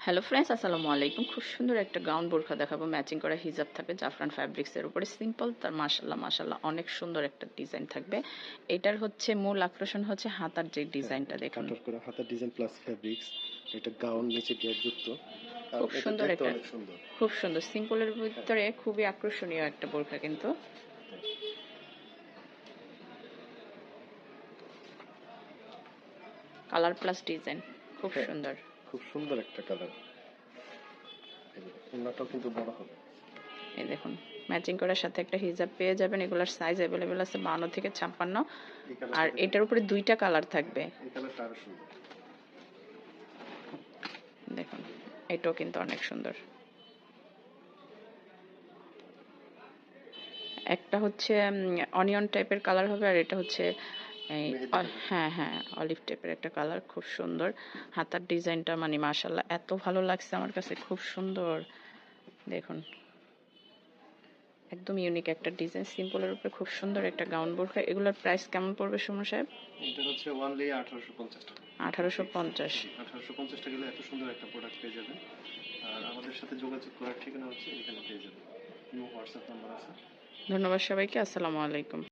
Hello friends, আসসালামু আলাইকুম। খুব সুন্দর একটা গাউন বোরখা দেখাবো, ম্যাচিং করা হিজাব থাকবে জাফরান ফ্যাব্রিক্সের উপরে, সিম্পল তার মাশাল্লাহ মাশাল্লাহ অনেক সুন্দর একটা ডিজাইন থাকবে। এটার হচ্ছে মূল আকর্ষণ হচ্ছে হাতার যে ডিজাইনটা দেখুন, কাটওয়ার্ক করা হাতার ডিজাইন প্লাস ফেব্রিক্স। এটা গাউন নিচে গ্যাপ যুক্ত আর খুব এটা সুন্দর দেখতে একটা, অনেক সুন্দর। খুব সুন্দর সিম্পলের ভিতরে খুবই আকর্ষণীয় একটা বোরখা কিন্তু। কালার প্লাস ডিজাইন খুব হ্যাঁ, সুন্দর। খুব সুন্দর একটা কালার। ওনাটাও কিন্তু বড় হবে। এই দেখুন, ম্যাচিং করার সাথে একটা হিজাব পেয়ে যাবেন। এগুলোর সাইজ অ্যাভেলেবেল আছে 52 থেকে 56। আর এটার উপরে দুইটা কালার থাকবে। এই কালারটা আরো সুন্দর। দেখুন, এটাও কিন্তু অনেক সুন্দর। একটা হচ্ছে অনিয়ন টাইপের কালার হবে, আর এটা হচ্ছে এই হ্যাঁ হ্যাঁ অলিভ টাইপের একটা কালার, খুব সুন্দর। হাতার ডিজাইনটা মানে মাশাল্লাহ এত ভালো লাগছে আমার কাছে, খুব সুন্দর। দেখুন, একদম ইউনিক একটা ডিজাইন, সিম্পলের উপরে খুব সুন্দর একটা গাউন বোরখা। এগুলোর প্রাইস কেমন পড়বে সুমন সাহেব? এটা হচ্ছে ওয়ানলি 1850 টাকা। 1850। 1850 টাকা এত সুন্দর একটা প্রোডাক্ট পেয়ে যাবেন। আর আমাদের সাথে যোগাযোগ করার ঠিকানা হচ্ছে এখানে পেয়ে যাবেন। হোয়াটসঅ্যাপ নাম্বার আছে। ধন্যবাদ সবাইকে, আসসালামু আলাইকুম।